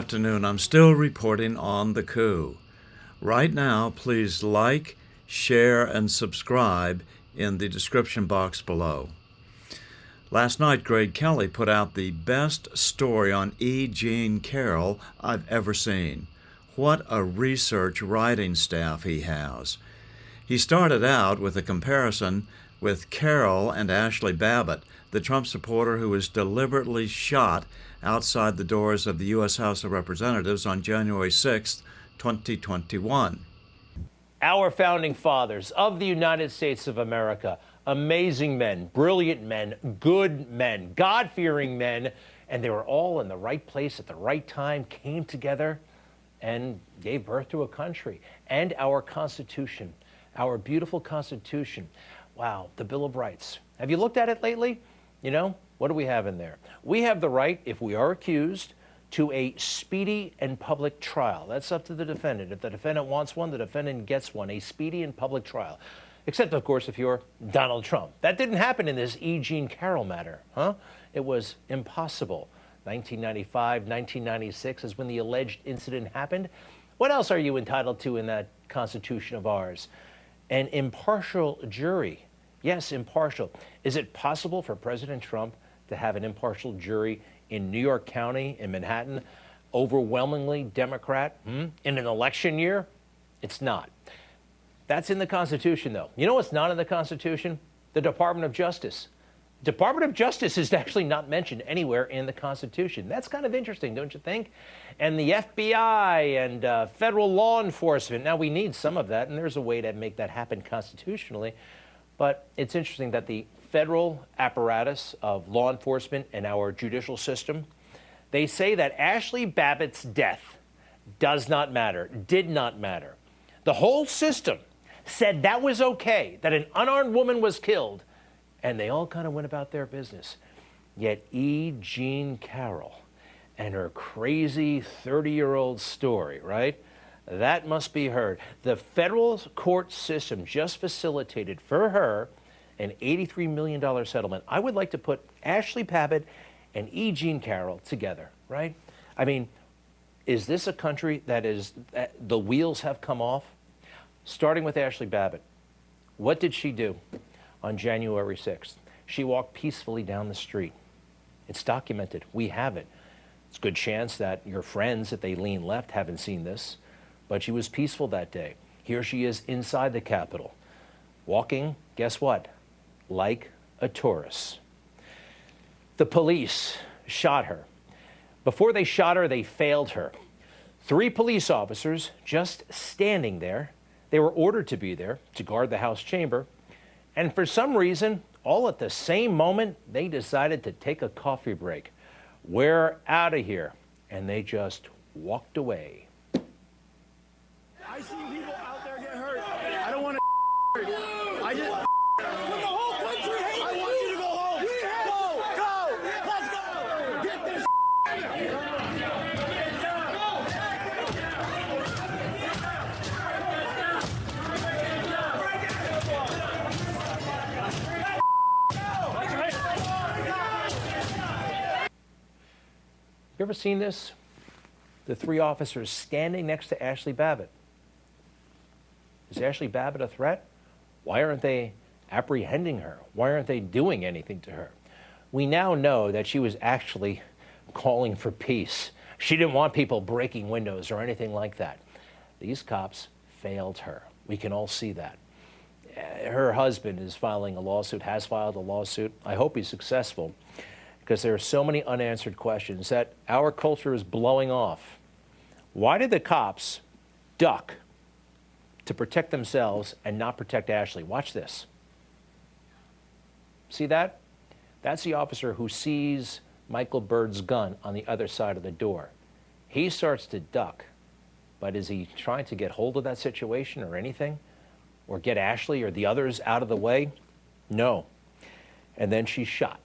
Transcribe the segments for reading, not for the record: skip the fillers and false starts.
afternoon. I'm still reporting on the coup. Right now, please like, share, and subscribe in the description box below. Last night, Greg Kelly put out the best story on E. Jean Carroll I've ever seen. What a research writing staff he has. He started out with a comparison with Carroll and Ashli Babbitt, the Trump supporter who was deliberately shot outside the doors of the U.S. House of Representatives on January 6, 2021. Our founding fathers of the United States of America, amazing men, brilliant men, good men, God-fearing men, and they were all in the right place at the right time, came together and gave birth to a country and our Constitution, our beautiful Constitution. Wow, the Bill of Rights. Have you looked at it lately? You know, what do we have in there? We have the right, if we are accused, to a speedy and public trial. That's up to the defendant. If the defendant wants one, the defendant gets one, a speedy and public trial. Except, of course, if you're Donald Trump. That didn't happen in this E. Jean Carroll matter, huh? It was impossible. 1995, 1996 is when the alleged incident happened. What else are you entitled to in that Constitution of ours? An impartial jury. Yes, impartial. Is it possible for President Trump to have an impartial jury in New York County, in Manhattan, overwhelmingly Democrat, in an election year? It's not. That's in the Constitution, though. You know what's not in the Constitution? The Department of Justice. Department of Justice is actually not mentioned anywhere in the Constitution. That's kind of interesting, don't you think? And the FBI and federal law enforcement. Now, we need some of that, and there's a way to make that happen constitutionally. But it's interesting that the federal apparatus of law enforcement and our judicial system, they say that Ashli Babbitt's death does not matter, did not matter. The whole system said that was okay, that an unarmed woman was killed, and they all kind of went about their business. Yet E. Jean Carroll and her crazy 30-year-old story, right? That must be heard. The federal court system just facilitated for her an $83 million settlement. I would like to put Ashli Babbitt and E. Jean Carroll together, right? I mean, is this a country that the wheels have come off? Starting with Ashli Babbitt. What did she do on January 6th? She walked peacefully down the street. It's documented. We have it. It's a good chance that your friends, if they lean left, haven't seen this. But she was peaceful that day. Here she is inside the Capitol, walking, guess what? Like a tourist. The police shot her. Before they shot her, they failed her. 3 police officers just standing there. They were ordered to be there to guard the House chamber. And for some reason, all at the same moment, they decided to take a coffee break. We're out of here. And they just walked away. I see people out there get hurt. I don't want to hurt. I just... The whole country hates you. I want you to go home. Go. Let's go. Get this. You ever seen this? The 3 officers standing next to Ashli Babbitt. Is Ashli Babbitt a threat? Why aren't they apprehending her? Why aren't they doing anything to her? We now know that she was actually calling for peace. She didn't want people breaking windows or anything like that. These cops failed her. We can all see that. Her husband is filing a lawsuit, has filed a lawsuit. I hope he's successful, because there are so many unanswered questions that our culture is blowing off. Why did the cops duck to protect themselves and not protect Ashli? Watch this. See that? That's the officer who sees Michael Byrd's gun on the other side of the door. He starts to duck, but is he trying to get hold of that situation or anything? Or get Ashli or the others out of the way? No. And then she's shot.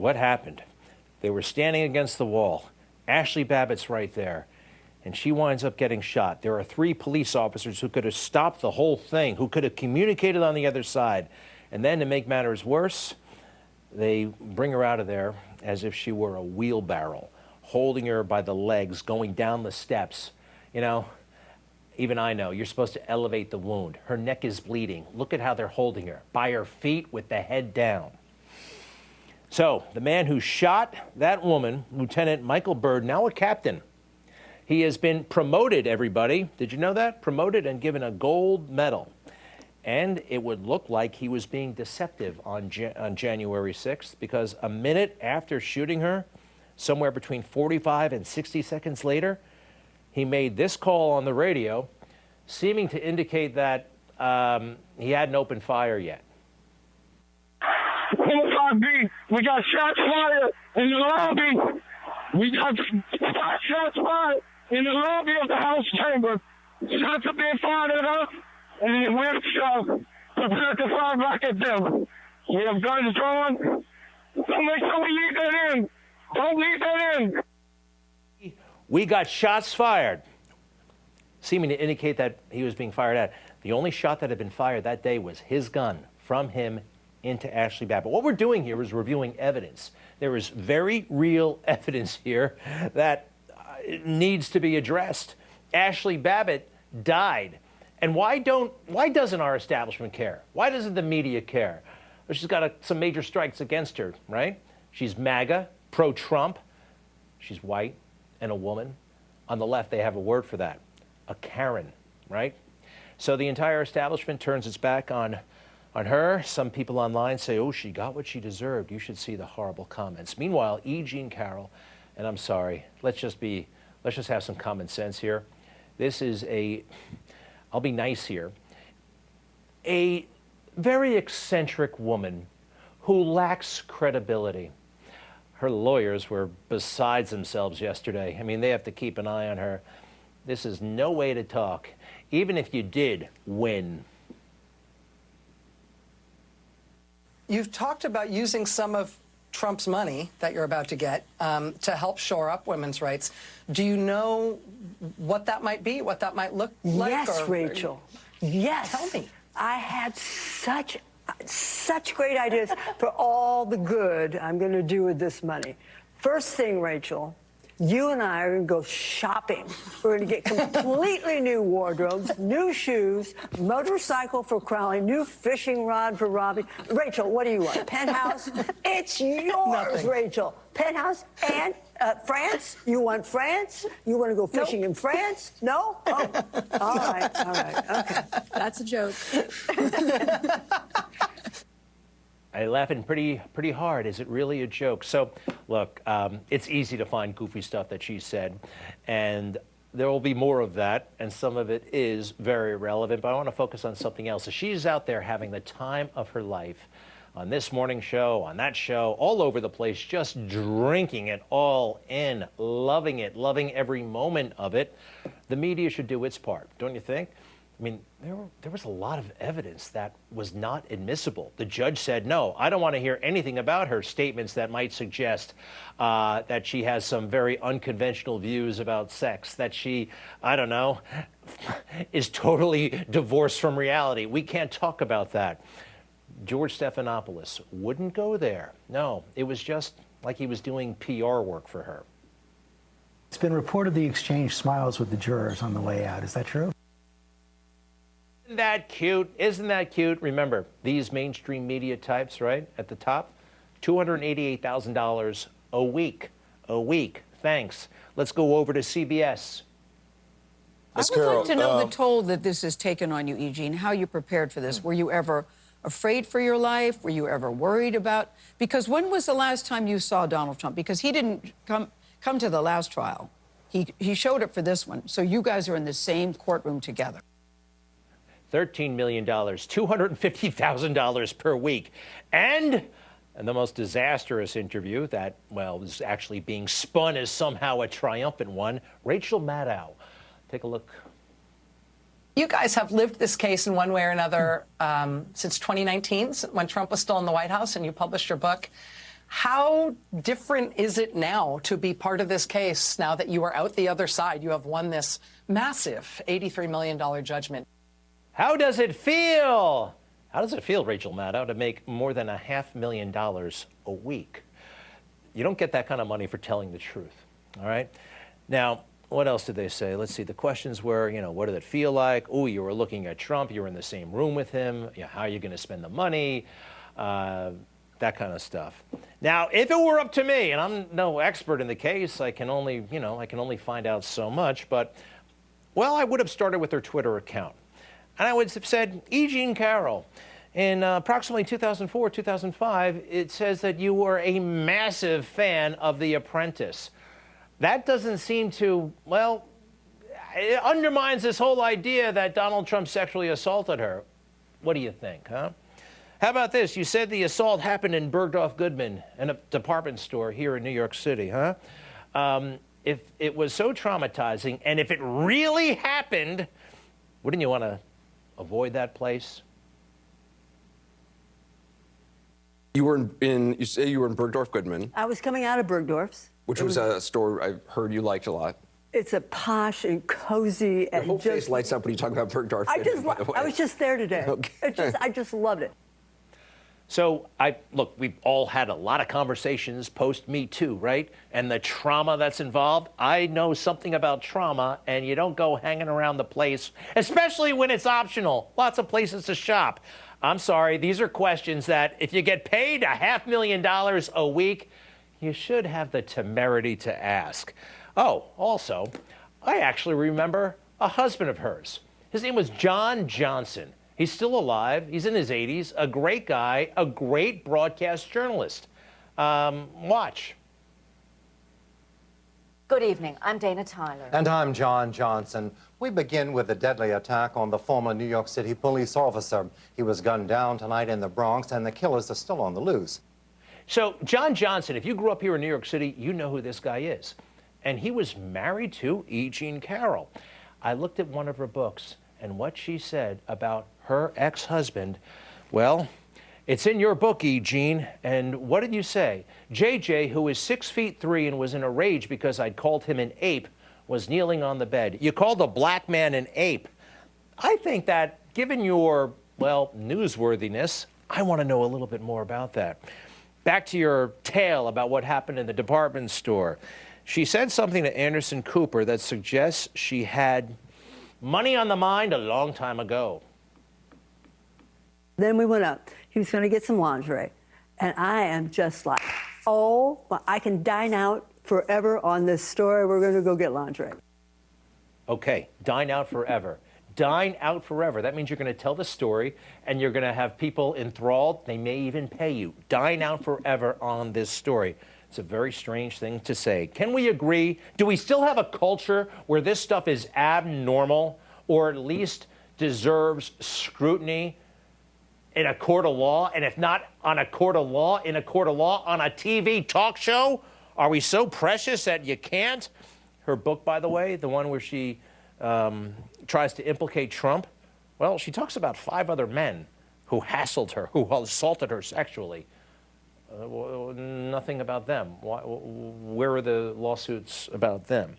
what happened? They were standing against the wall. Ashli Babbitt's right there, and she winds up getting shot. There are 3 police officers who could have stopped the whole thing, who could have communicated on the other side. And then to make matters worse, they bring her out of there as if she were a wheelbarrow, holding her by the legs, going down the steps. You know, even I know you're supposed to elevate the wound. Her neck is bleeding. Look at how they're holding her, by her feet with the head down. So the man who shot that woman, Lieutenant Michael Byrd, now a captain. He has been promoted, everybody. Did you know that? Promoted and given a gold medal. And it would look like he was being deceptive on January 6th, because a minute after shooting her, somewhere between 45 and 60 seconds later, he made this call on the radio, seeming to indicate that he hadn't opened fire yet. 5B, we got shots fired in the lobby. We got shots fired in the lobby of the House chamber. Shots are being fired at us, and we're prepared to fire back at them. We have guns drawn. Don't make sure we leave that in. Don't leave that in. We got shots fired, seeming to indicate that he was being fired at. The only shot that had been fired that day was his gun from him into Ashli Babbitt. What we're doing here is reviewing evidence. There is very real evidence here that needs to be addressed. Ashli Babbitt died. And why doesn't our establishment care? Why doesn't the media care? Well, she's got some major strikes against her, right? She's MAGA, pro-Trump. She's white and a woman. On the left, they have a word for that, a Karen, right? So the entire establishment turns its back on her. Some people online say, oh, she got what she deserved. You should see the horrible comments. Meanwhile, E. Jean Carroll, and I'm sorry, let's just have some common sense here. This is I'll be nice here, a very eccentric woman who lacks credibility. Her lawyers were besides themselves yesterday. I mean, they have to keep an eye on her. This is no way to talk, even if you did win. You've talked about using some of Trump's money that you're about to get to help shore up women's rights. Do you know what that might be, what that might look like? Yes, Rachel. Yes. Tell me. I had such great ideas for all the good I'm going to do with this money. First thing, Rachel, you and I are going to go shopping. We're going to get completely new wardrobes, new shoes, motorcycle for Crowley, new fishing rod for Robbie. Rachel, what do you want? Penthouse? It's yours, Nothing. Rachel. Penthouse and France? You want France? You want to go fishing in France? No? Oh, all right, okay. That's a joke. I laughing pretty hard. Is it really a joke? So, look, it's easy to find goofy stuff that she said, and there will be more of that, and some of it is very relevant, but I want to focus on something else. So she's out there having the time of her life on this morning show, on that show, all over the place, just drinking it all in, loving it, loving every moment of it. The media should do its part, don't you think? I mean, there was a lot of evidence that was not admissible. The judge said, no, I don't want to hear anything about her statements that might suggest that she has some very unconventional views about sex, that she, I don't know, is totally divorced from reality. We can't talk about that. George Stephanopoulos wouldn't go there. No, it was just like he was doing PR work for her. It's been reported the exchange smiles with the jurors on the way out. Is that true? Isn't that cute? Isn't that cute? Remember, these mainstream media types, right, at the top, $288,000 a week. A week. Thanks. Let's go over to CBS. I would like to know the toll that this has taken on you, E. Jean, how you prepared for this. Were you ever afraid for your life? Were you ever worried about? Because when was the last time you saw Donald Trump? Because he didn't come to the last trial. He showed up for this one. So you guys are in the same courtroom together. $13 million, $250,000 per week. And the most disastrous interview that, well, was actually being spun as somehow a triumphant one, Rachel Maddow. Take a look. You guys have lived this case in one way or another since 2019, when Trump was still in the White House, and you published your book. How different is it now to be part of this case now that you are out the other side? You have won this massive $83 million judgment. How does it feel? How does it feel, Rachel Maddow, to make more than $500,000 a week? You don't get that kind of money for telling the truth, all right? Now, what else did they say? Let's see. The questions were, what did it feel like? Oh, you were looking at Trump. You were in the same room with him. How are you going to spend the money? That kind of stuff. Now, if it were up to me, and I'm no expert in the case, I can only find out so much, but, well, I would have started with her Twitter account. And I would have said, E. Jean Carroll, in approximately 2004, 2005, it says that you were a massive fan of The Apprentice. That doesn't seem to, well, it undermines this whole idea that Donald Trump sexually assaulted her. What do you think, huh? How about this? You said the assault happened in Bergdorf Goodman, in a department store here in New York City, huh? If it was so traumatizing, and if it really happened, wouldn't you want to avoid that place? You say you were in Bergdorf Goodman. I was coming out of Bergdorf's. Which was a store I heard you liked a lot. It's a posh and cozy. Your whole face lights up when you talk about Bergdorf Goodman, by the way. I was just there today. Okay. I just loved it. So, look, we've all had a lot of conversations post-Me Too, right? And the trauma that's involved. I know something about trauma, and you don't go hanging around the place, especially when it's optional. Lots of places to shop. I'm sorry, these are questions that if you get paid $500,000 a week, you should have the temerity to ask. Oh, also, I actually remember a husband of hers. His name was John Johnson. He's still alive. He's in his 80s. A great guy, a great broadcast journalist. Watch. Good evening. I'm Dana Tyler. And I'm John Johnson. We begin with a deadly attack on the former New York City police officer. He was gunned down tonight in the Bronx, and the killers are still on the loose. So, John Johnson, if you grew up here in New York City, you know who this guy is. And he was married to E. Jean Carroll. I looked at one of her books, and what she said about her ex-husband, well, it's in your book, E. Jean. And what did you say? JJ, who is 6'3" and was in a rage because I'd called him an ape, was kneeling on the bed. You called a black man an ape. I think that, given your, well, newsworthiness, I want to know a little bit more about that. Back to your tale about what happened in the department store. She said something to Anderson Cooper that suggests she had money on the mind a long time ago. Then we went up. He was going to get some lingerie. And I am just like, oh, well, I can dine out forever on this story. We're going to go get lingerie. Okay, dine out forever. Dine out forever. That means you're going to tell the story and you're going to have people enthralled. They may even pay you. Dine out forever on this story. It's a very strange thing to say. Can we agree? Do we still have a culture where this stuff is abnormal or at least deserves scrutiny in a court of law? And if not on a court of law, in a court of law, on a TV talk show? Are we so precious that you can't? Her book, by the way, the one where she tries to implicate Trump, well, she talks about 5 other men who hassled her, who assaulted her sexually. Nothing about them. Where are the lawsuits about them?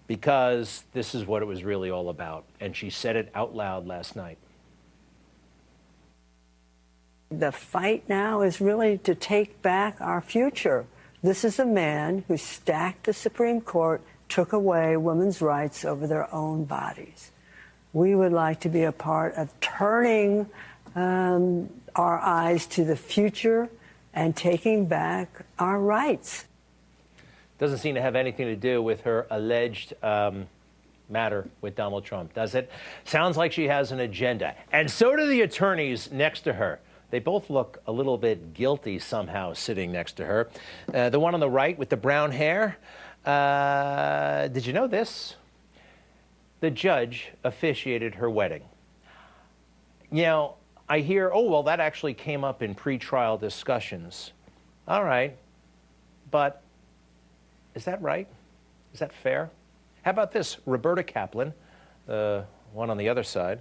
Because this is what it was really all about. And she said it out loud last night. The fight now is really to take back our future. This is a man who stacked the Supreme Court, took away women's rights over their own bodies. We would like to be a part of turning our eyes to the future and taking back our rights. Doesn't seem to have anything to do with her alleged matter with Donald Trump, does it? Sounds like she has an agenda. And so do the attorneys next to her. They both look a little bit guilty somehow sitting next to her. The one on the right with the brown hair, did you know this? The judge officiated her wedding. You know, I hear, oh, well, that actually came up in pretrial discussions. All right, but is that right? Is that fair? How about this? Roberta Kaplan, the one on the other side,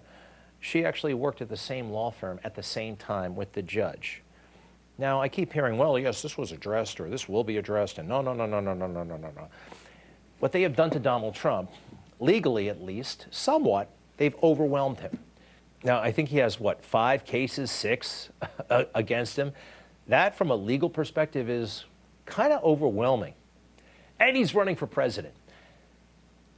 she actually worked at the same law firm at the same time with the judge. Now, I keep hearing, well, yes, this was addressed or this will be addressed, and no, no, no, no, no, no, no, no, no, no. What they have done to Donald Trump, legally at least, somewhat, they've overwhelmed him. Now, I think he has, what, 5 cases, 6 against him. That, from a legal perspective, is kind of overwhelming. And he's running for president.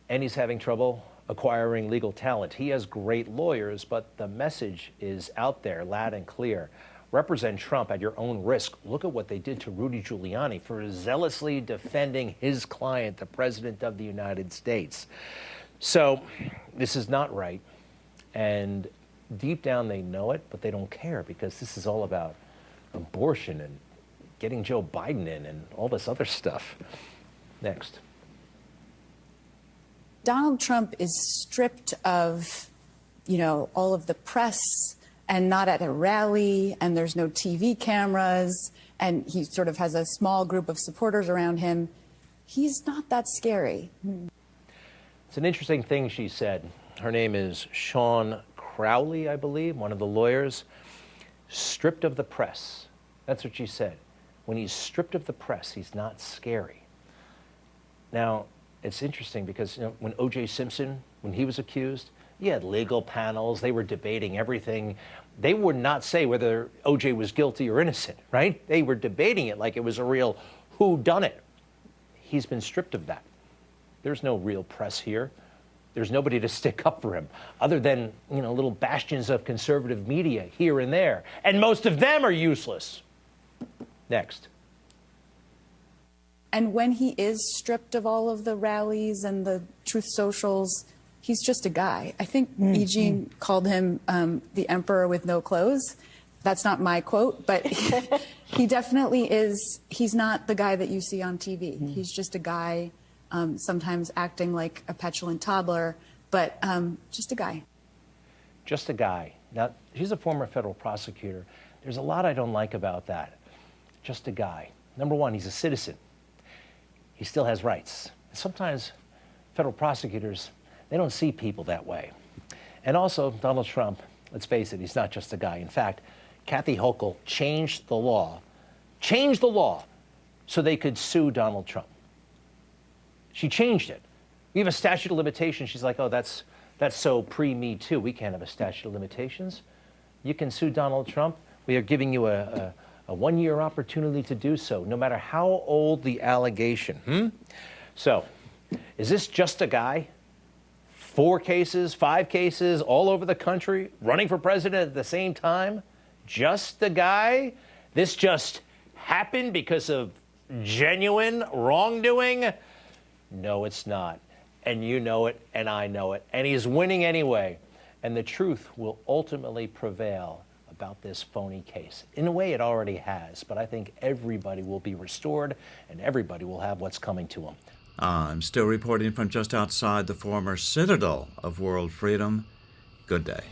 And he's having trouble acquiring legal talent. He has great lawyers, but the message is out there, loud and clear. Represent Trump at your own risk. Look at what they did to Rudy Giuliani for zealously defending his client, the President of the United States. So this is not right. And deep down they know it, but they don't care because this is all about abortion and getting Joe Biden in and all this other stuff. Next. Donald Trump is stripped of, all of the press and not at a rally, and there's no TV cameras, and he sort of has a small group of supporters around him. He's not that scary. It's an interesting thing she said. Her name is Sean Crowley, I believe, one of the lawyers. Stripped of the press. That's what she said. When he's stripped of the press, he's not scary. Now, it's interesting because when O.J. Simpson, when he was accused, you had legal panels. They were debating everything. They would not say whether O.J. was guilty or innocent, right? They were debating it like it was a real whodunit. He's been stripped of that. There's no real press here. There's nobody to stick up for him other than, little bastions of conservative media here and there. And most of them are useless. Next. And when he is stripped of all of the rallies and the truth socials, he's just a guy. I think Eugene called him the emperor with no clothes. That's not my quote, but he definitely is. He's not the guy that you see on TV. He's just a guy, sometimes acting like a petulant toddler, but just a guy. Just a guy. Now, she's a former federal prosecutor. There's a lot I don't like about that. Just a guy. Number one, he's a citizen. He still has rights. Sometimes federal prosecutors, they don't see people that way. And also, Donald Trump, let's face it, he's not just a guy. In fact, Kathy Hochul changed the law so they could sue Donald Trump. She changed it. We have a statute of limitations. She's like, oh, that's so pre-Me Too. We can't have a statute of limitations. You can sue Donald Trump. We are giving you a 1-year opportunity to do so, no matter how old the allegation. So, is this just a guy? 4 cases, 5 cases, all over the country, running for president at the same time? Just a guy? This just happened because of genuine wrongdoing? No, it's not. And you know it, and I know it. And he's winning anyway. And the truth will ultimately prevail about this phony case. In a way, it already has, but I think everybody will be restored and everybody will have what's coming to them. I'm still reporting from just outside the former citadel of world freedom. Good day.